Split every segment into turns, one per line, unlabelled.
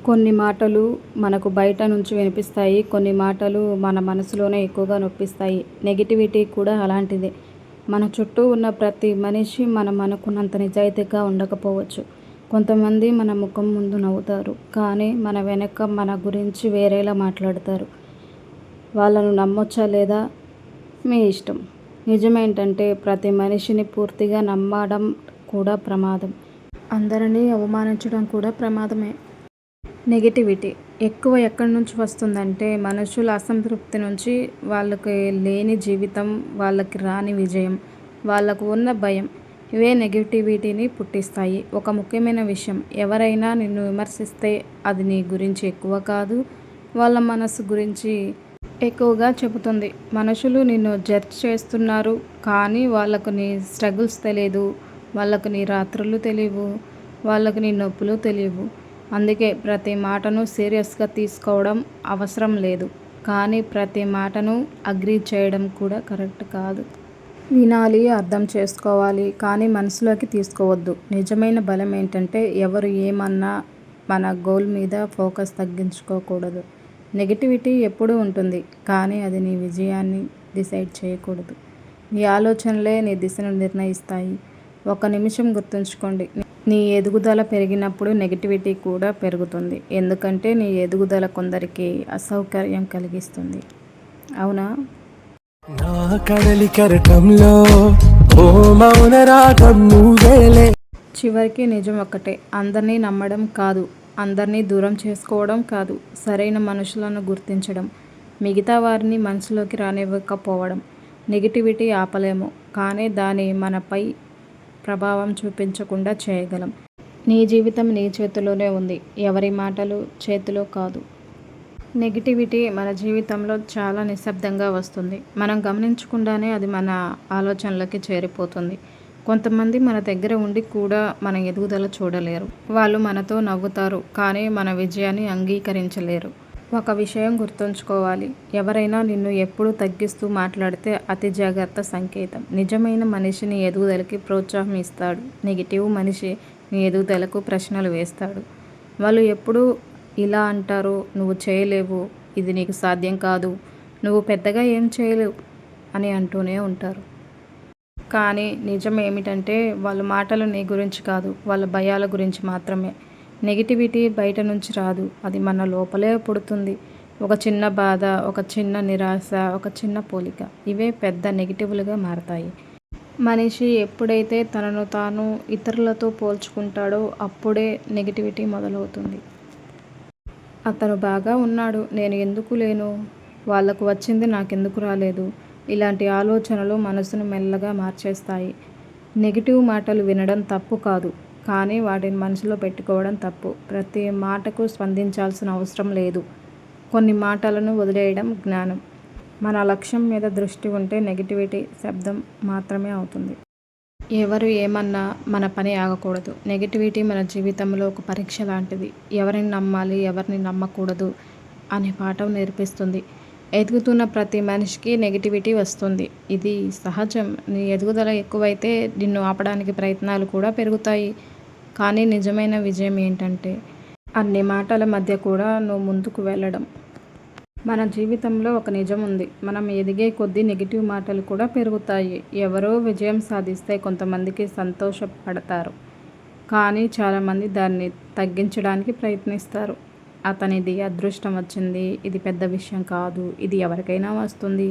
కొన్ని మాటలు మనకు బయట నుంచి వినిపిస్తాయి. కొన్ని మాటలు మన మనసులోనే ఎక్కువగా నొప్పిస్తాయి. నెగిటివిటీ కూడా అలాంటిదే. మన చుట్టూ ఉన్న ప్రతి మనిషి మనం అనుకున్నంత నిజాయితీగా ఉండకపోవచ్చు. కొంతమంది మన ముఖం ముందు నవ్వుతారు, కానీ మన వెనక మన గురించి వేరేలా మాట్లాడతారు. వాళ్ళను నమ్మొచ్చా లేదా మీ ఇష్టం. నిజమేంటంటే ప్రతి మనిషిని పూర్తిగా నమ్మడం కూడా ప్రమాదం. అందరినీ అవమానించడం కూడా ప్రమాదమే. నెగిటివిటీ ఎక్కువ ఎక్కడి నుంచి వస్తుందంటే మనుషుల అసంతృప్తి నుంచి. వాళ్ళకి లేని జీవితం, వాళ్ళకి రాని విజయం, వాళ్ళకు ఉన్న భయం, ఇవే నెగిటివిటీని పుట్టిస్తాయి. ఒక ముఖ్యమైన విషయం, ఎవరైనా నిన్ను విమర్శిస్తే అది నీ గురించి ఎక్కువ కాదు, వాళ్ళ మనసు గురించి ఎక్కువగా చెబుతుంది. మనుషులు నిన్ను జడ్జ్ చేస్తున్నారు, కానీ వాళ్ళకు నీ స్ట్రగుల్స్ తెలియదు, వాళ్ళకు నీ రాత్రులు తెలియవు, వాళ్ళకు నీ నొప్పులు తెలియవు. అందుకే ప్రతి మాటను సీరియస్గా తీసుకోవడం అవసరం లేదు, కానీ ప్రతి మాటను అగ్రీ చేయడం కూడా కరెక్ట్ కాదు. వినాలి, అర్థం చేసుకోవాలి, కానీ మనసులోకి తీసుకోవద్దు. నిజమైన బలం ఏంటంటే ఎవరు ఏమన్నా మన గోల్ మీద ఫోకస్ తగ్గించుకోకూడదు. నెగిటివిటీ ఎప్పుడూ ఉంటుంది, కానీ అది నీ విజయాన్ని డిసైడ్ చేయకూడదు. నీ ఆలోచనలే నీ దిశను నిర్ణయిస్తాయి. ఒక నిమిషం గుర్తుంచుకోండి, నీ ఎదుగుదల పెరిగినప్పుడు నెగిటివిటీ కూడా పెరుగుతుంది. ఎందుకంటే నీ ఎదుగుదల కొందరికి అసౌకర్యం కలిగిస్తుంది. అవునా?
నా కడలి కెరటంలో ఓ మౌన రాగం నువ్వేలే.
చివరికి నిజం ఒక్కటే, అందరినీ నమ్మడం కాదు, అందరినీ దూరం చేసుకోవడం కాదు, సరైన మనుషులను గుర్తించడం, మిగతా వారిని మనసులోకి రానివ్వకపోవడం. నెగిటివిటీ ఆపలేము, కానీ దాని మనపై ప్రభావం చూపించకుండా చేయగలం. నీ జీవితం నీ చేతిలోనే ఉంది, ఎవరి మాటలు చేతిలో కాదు. నెగిటివిటీ మన జీవితంలో చాలా నిశ్శబ్దంగా వస్తుంది. మనం గమనించకుండానే అది మన ఆలోచనలకి చేరిపోతుంది. కొంతమంది మన దగ్గర ఉండి కూడా మన ఎదుగుదల చూడలేరు. వాళ్ళు మనతో నవ్వుతారు, కానీ మన విజయాన్ని అంగీకరించలేరు. ఒక విషయం గుర్తుంచుకోవాలి, ఎవరైనా నిన్ను ఎప్పుడూ తగ్గిస్తూ మాట్లాడితే అతి జాగ్రత్త సంకేతం. నిజమైన మనిషి నీ ఎదుగుదలకి ప్రోత్సాహం ఇస్తాడు. నెగిటివ్ మనిషి నీ ఎదుగుదలకు ప్రశ్నలు వేస్తాడు. వాళ్ళు ఎప్పుడూ ఇలా అంటారు, నువ్వు చేయలేవు, ఇది నీకు సాధ్యం కాదు, నువ్వు పెద్దగా ఏం చేయలేవు అని అంటూనే ఉంటారు. కానీ నిజం ఏమిటంటే వాళ్ళ మాటలు నీ గురించి కాదు, వాళ్ళ భయాల గురించి మాత్రమే. నెగిటివిటీ బయట నుంచి రాదు, అది మన లోపలే పుడుతుంది. ఒక చిన్న బాధ, ఒక చిన్న నిరాశ, ఒక చిన్న పోలిక, ఇవే పెద్ద నెగిటివ్లుగా మారతాయి. మనిషి ఎప్పుడైతే తనను తాను ఇతరులతో పోల్చుకుంటాడో అప్పుడే నెగిటివిటీ మొదలవుతుంది. అతను బాగా ఉన్నాడు, నేను ఎందుకు లేను, వాళ్ళకు వచ్చింది నాకెందుకు రాలేదు, ఇలాంటి ఆలోచనలు మనసును మెల్లగా మార్చేస్తాయి. నెగిటివ్ మాటలు వినడం తప్పు కాదు, కానీ వాటిని మనసులో పెట్టుకోవడం తప్పు. ప్రతి మాటకు స్పందించాల్సిన అవసరం లేదు. కొన్ని మాటలను వదిలేయడం జ్ఞానం. మన లక్ష్యం మీద దృష్టి ఉంటే నెగిటివిటీ శబ్దం మాత్రమే అవుతుంది. ఎవరు ఏమన్నా మన పని ఆగకూడదు. నెగిటివిటీ మన జీవితంలో ఒక పరీక్ష లాంటిది. ఎవరిని నమ్మాలి, ఎవరిని నమ్మకూడదు అనే పాఠం నేర్పిస్తుంది. ఎదుగుతున్న ప్రతి మనిషికి నెగిటివిటీ వస్తుంది, ఇది సహజం. నీ ఎదుగుదల ఎక్కువైతే నిన్ను ఆపడానికి ప్రయత్నాలు కూడా పెరుగుతాయి. కానీ నిజమైన విజయం ఏంటంటే అన్ని మాటల మధ్య కూడా నువ్వు ముందుకు వెళ్ళడం. మన జీవితంలో ఒక నిజం ఉంది, మనం ఎదిగే కొద్దీ నెగిటివ్ మాటలు కూడా పెరుగుతాయి. ఎవరో విజయం సాధిస్తే కొంతమందికి సంతోషపడతారు, కానీ చాలామంది దాన్ని తగ్గించడానికి ప్రయత్నిస్తారు. అతనిది అదృష్టం వచ్చింది, ఇది పెద్ద విషయం కాదు, ఇది ఎవరికైనా వస్తుంది,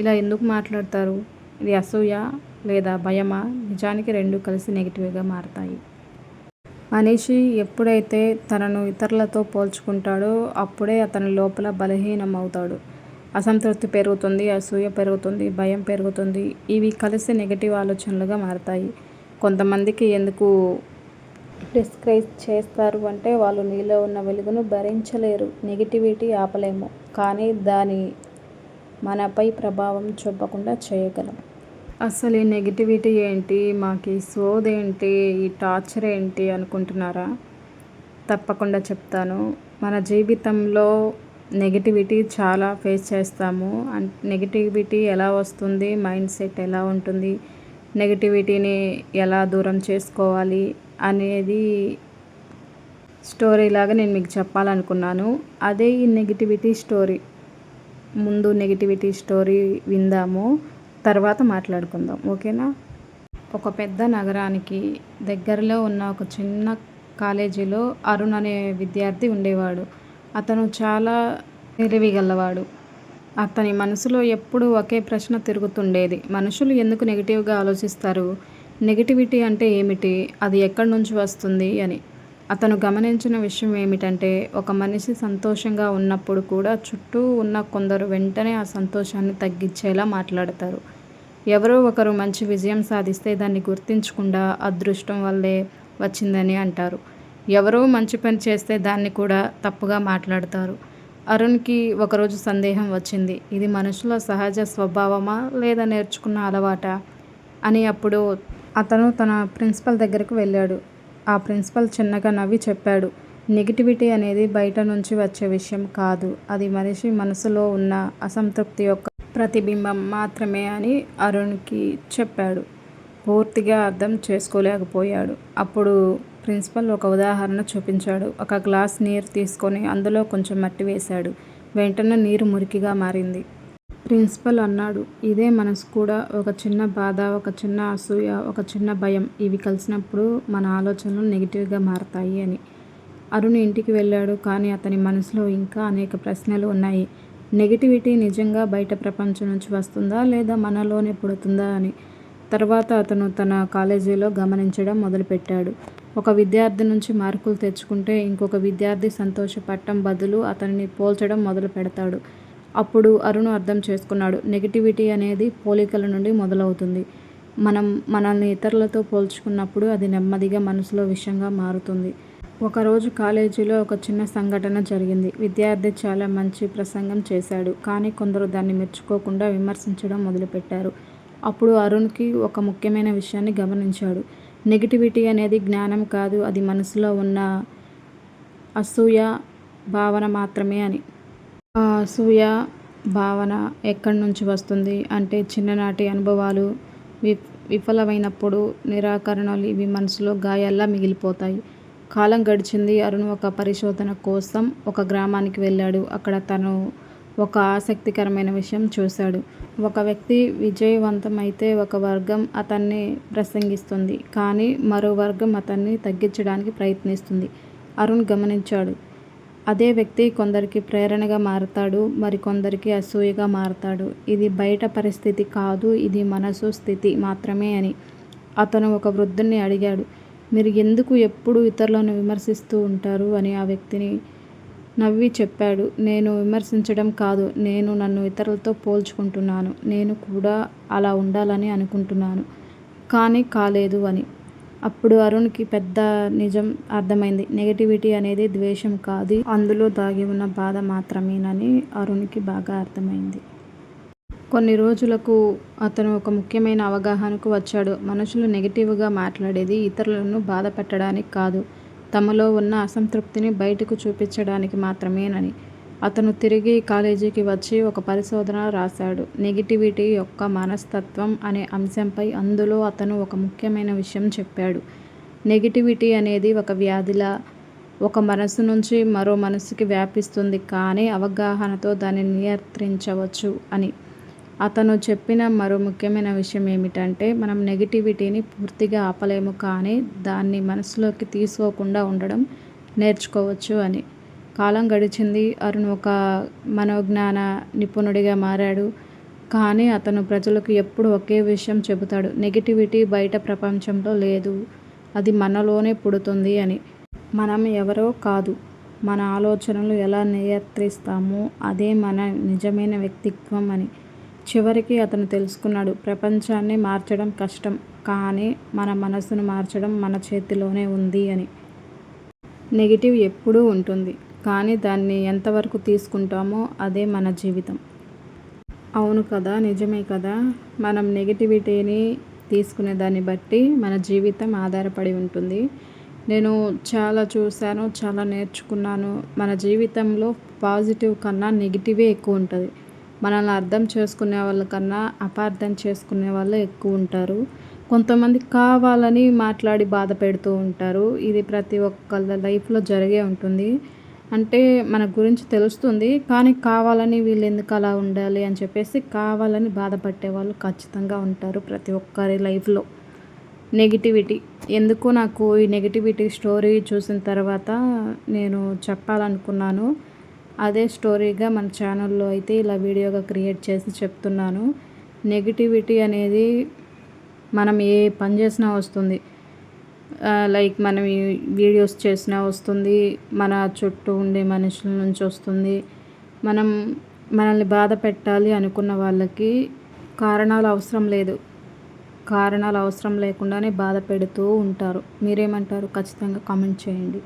ఇలా ఎందుకు మాట్లాడతారు, ఇది అసూయ లేదా భయమా? నిజానికి రెండు కలిసి నెగిటివ్గా మారతాయి. మనిషి ఎప్పుడైతే తనను ఇతరులతో పోల్చుకుంటాడో అప్పుడే అతని లోపల బలహీనం అవుతాడు. అసంతృప్తి పెరుగుతుంది, అసూయ పెరుగుతుంది, భయం పెరుగుతుంది. ఇవి కలిసి నెగిటివ్ ఆలోచనలుగా మారతాయి. కొంతమందికి ఎందుకు డిస్కరేజ్ చేస్తారు అంటే వాళ్ళు నీలో ఉన్న వెలుగును భరించలేరు. నెగిటివిటీ ఆపలేము, కానీ దాని మనపై ప్రభావం చూపకుండా చేయగలం. అసలు ఈ నెగిటివిటీ ఏంటి, మాకు ఈ సోదేంటి, ఈ టార్చర్ ఏంటి అనుకుంటున్నారా? తప్పకుండా చెప్తాను. మన జీవితంలో నెగిటివిటీ చాలా ఫేస్ చేస్తాము. నెగిటివిటీ ఎలా వస్తుంది, మైండ్ సెట్ ఎలా ఉంటుంది, నెగిటివిటీని ఎలా దూరం చేసుకోవాలి అనేది స్టోరీ లాగా నేను మీకు చెప్పాలనుకున్నాను. అదే ఈ నెగిటివిటీ స్టోరీ. ముందు నెగిటివిటీ స్టోరీ విందాము, తర్వాత మాట్లాడుకుందాం. ఓకేనా? ఒక పెద్ద నగరానికి దగ్గరలో ఉన్న ఒక చిన్న కాలేజీలో అరుణ్ అనే విద్యార్థి ఉండేవాడు. అతను చాలా తెలివిగలవాడు. అతని మనసులో ఎప్పుడూ ఒకే ప్రశ్న తిరుగుతుండేది. మనుషులు ఎందుకు నెగిటివ్గా ఆలోచిస్తారు? నెగిటివిటీ అంటే ఏమిటి? అది ఎక్కడి నుంచి వస్తుంది అని. అతను గమనించిన విషయం ఏమిటంటే, ఒక మనిషి సంతోషంగా ఉన్నప్పుడు కూడా చుట్టూ ఉన్న కొందరు వెంటనే ఆ సంతోషాన్ని తగ్గించేలా మాట్లాడతారు. ఎవరో ఒకరు మంచి విజయం సాధిస్తే దాన్ని గుర్తించకుండా అదృష్టం వల్లే వచ్చిందని అంటారు. ఎవరో మంచి పని చేస్తే దాన్ని కూడా తప్పుగా మాట్లాడతారు. అరుణ్కి ఒకరోజు సందేహం వచ్చింది. ఇది మనుషుల సహజ స్వభావమా లేదా నేర్చుకున్న అలవాటా అని. అప్పుడు అతను తన ప్రిన్సిపల్ దగ్గరకు వెళ్ళాడు. ఆ ప్రిన్సిపల్ చిన్నగా నవ్వి చెప్పాడు, నెగిటివిటీ అనేది బయట నుంచి వచ్చే విషయం కాదు. అది మనిషి మనసులో ఉన్న అసంతృప్తి యొక్క ప్రతిబింబం మాత్రమే అని అరుణ్కి చెప్పాడు. పూర్తిగా అర్థం చేసుకోలేకపోయాడు. అప్పుడు ప్రిన్సిపల్ ఒక ఉదాహరణ చూపించాడు. ఒక గ్లాస్ నీరు తీసుకొని అందులో కొంచెం మట్టి వేశాడు. వెంటనే నీరు మురికిగా మారింది. ప్రిన్సిపల్ అన్నాడు, ఇదే మనసు కూడా. ఒక చిన్న బాధ, ఒక చిన్న అసూయ, ఒక చిన్న భయం, ఇవి కలిసినప్పుడు మన ఆలోచనలు నెగిటివ్గా మారతాయి అని. అరుణ్ ఇంటికి వెళ్ళాడు. కానీ అతని మనసులో ఇంకా అనేక ప్రశ్నలు ఉన్నాయి. నెగిటివిటీ నిజంగా బయట ప్రపంచం నుంచి వస్తుందా లేదా మనలోనే పుడుతుందా అని. తర్వాత అతను తన కాలేజీలో గమనించడం మొదలుపెట్టాడు. ఒక విద్యార్థి నుంచి మార్కులు తెచ్చుకుంటే ఇంకొక విద్యార్థి సంతోషపడటం బదులు అతనిని పోల్చడం మొదలు పెడతాడు. అప్పుడు అరుణ్ అర్థం చేసుకున్నాడు, నెగిటివిటీ అనేది పోలికల నుండి మొదలవుతుంది. మనం మనల్ని ఇతరులతో పోల్చుకున్నప్పుడు అది నెమ్మదిగా మనసులో విషంగా మారుతుంది. ఒకరోజు కాలేజీలో ఒక చిన్న సంఘటన జరిగింది. విద్యార్థి చాలా మంచి ప్రసంగం చేశాడు. కానీ కొందరు దాన్ని మెచ్చుకోకుండా విమర్శించడం మొదలుపెట్టారు. అప్పుడు అరుణ్కి ఒక ముఖ్యమైన విషయాన్ని గమనించాడు. నెగిటివిటీ అనేది జ్ఞానం కాదు, అది మనసులో ఉన్న అసూయ భావన మాత్రమే అని. ఆ అసూయ భావన ఎక్కడి నుంచి వస్తుంది అంటే, చిన్ననాటి అనుభవాలు, విఫలమైనప్పుడు నిరాకరణలు, ఇవి మనసులో గాయాల్లా మిగిలిపోతాయి. కాలం గడిచింది. అరుణ్ ఒక పరిశోధన కోసం ఒక గ్రామానికి వెళ్ళాడు. అక్కడ తను ఒక ఆసక్తికరమైన విషయం చూశాడు. ఒక వ్యక్తి విజయవంతమైతే ఒక వర్గం అతన్ని ప్రశంసిస్తుంది, కానీ మరో వర్గం అతన్ని తగ్గించడానికి ప్రయత్నిస్తుంది. అరుణ్ గమనించాడు, అదే వ్యక్తి కొందరికి ప్రేరణగా మారతాడు, మరికొందరికి అసూయగా మారతాడు. ఇది బయట పరిస్థితి కాదు, ఇది మనసు స్థితి మాత్రమే అని. అతను ఒక వృద్ధుణ్ణి అడిగాడు, మీరు ఎందుకు ఎప్పుడూ ఇతరులను విమర్శిస్తూ ఉంటారు అని. ఆ వ్యక్తిని నవ్వి చెప్పాడు, నేను విమర్శించడం కాదు, నేను నన్ను ఇతరులతో పోల్చుకుంటున్నాను. నేను కూడా అలా ఉండాలని అనుకుంటున్నాను, కానీ కాలేదు అని. అప్పుడు అరుణ్కి పెద్ద నిజం అర్థమైంది. నెగిటివిటీ అనేది ద్వేషం కాదు, అందులో దాగి ఉన్న బాధ మాత్రమేనని అరుణ్కి బాగా అర్థమైంది. కొన్ని రోజులకు అతను ఒక ముఖ్యమైన అవగాహనకు వచ్చాడు. మనుషులు నెగిటివ్గా మాట్లాడేది ఇతరులను బాధ పెట్టడానికి కాదు, తమలో ఉన్న అసంతృప్తిని బయటకు చూపించడానికి మాత్రమేనని. అతను తిరిగి కాలేజీకి వచ్చి ఒక పరిశోధన రాశాడు, నెగిటివిటీ యొక్క మనస్తత్వం అనే అంశంపై. అందులో అతను ఒక ముఖ్యమైన విషయం చెప్పాడు. నెగిటివిటీ అనేది ఒక వ్యాధిలా ఒక మనసు నుంచి మరో మనసుకి వ్యాపిస్తుంది, కానీ అవగాహనతో దాన్ని నియంత్రించవచ్చు అని. అతను చెప్పిన మరో ముఖ్యమైన విషయం ఏమిటంటే, మనం నెగిటివిటీని పూర్తిగా ఆపలేము, కానీ దాన్ని మనసులోకి తీసుకోకుండా ఉండడం నేర్చుకోవచ్చు అని. కాలం గడిచింది. అరుణ్ ఒక మనోజ్ఞాన నిపుణుడిగా మారాడు. కానీ అతను ప్రజలకు ఎప్పుడూ ఒకే విషయం చెబుతాడు, నెగిటివిటీ బయట ప్రపంచంలో లేదు, అది మనలోనే పుడుతుంది అని. మనం ఎవరో కాదు, మన ఆలోచనలు ఎలా నియంత్రిస్తామో అదే మన నిజమైన వ్యక్తిత్వం అని. చివరికి అతను తెలుసుకున్నాడు, ప్రపంచాన్ని మార్చడం కష్టం, కానీ మన మనసును మార్చడం మన చేతిలోనే ఉంది అని. నెగిటివ్ ఎప్పుడూ ఉంటుంది, కానీ దాన్ని ఎంతవరకు తీసుకుంటామో అదే మన జీవితం. అవును కదా, నిజమే కదా. మనం నెగిటివిటీని తీసుకునే దాన్ని బట్టి మన జీవితం ఆధారపడి ఉంటుంది. నేను చాలా చూశాను, చాలా నేర్చుకున్నాను. మన జీవితంలో పాజిటివ్ కన్నా నెగిటివే ఎక్కువ ఉంటుంది. మనల్ని అర్థం చేసుకునే వాళ్ళకన్నా అపార్థం చేసుకునే వాళ్ళే ఎక్కువ ఉంటారు. కొంతమంది కావాలని మాట్లాడి బాధ పెడుతూ ఉంటారు. ఇది ప్రతి ఒక్కళ్ళ లైఫ్‌లో జరిగే ఉంటుంది. అంటే మన గురించి తెలుస్తుంది. కానీ కావాలని వీళ్ళెందుకు అలా ఉండాలి అని చెప్పేసి కావాలని బాధపట్టేవాళ్ళు ఖచ్చితంగా ఉంటారు ప్రతి ఒక్కరి లైఫ్‌లో. నెగటివిటీ ఎందుకో నాకు ఈ నెగటివిటీ స్టోరీ చూసిన తర్వాత నేను చెప్పాలనుకున్నాను. అదే స్టోరీగా మన ఛానల్‌లో అయితే ఇలా వీడియోగా క్రియేట్ చేసి చెప్తున్నాను. నెగటివిటీ అనేది మనం ఏ పని చేసినా వస్తుంది. లైక్ మనం ఈ వీడియోస్ చేసినా వస్తుంది. మన చుట్టూ ఉండే మనుషుల నుంచి వస్తుంది. మనం మనల్ని బాధ పెట్టాలి అనుకున్న వాళ్ళకి కారణాలు అవసరం లేదు. కారణాలు అవసరం లేకుండానే బాధ పెడుతూ ఉంటారు. మీరేమంటారు? ఖచ్చితంగా కామెంట్ చేయండి.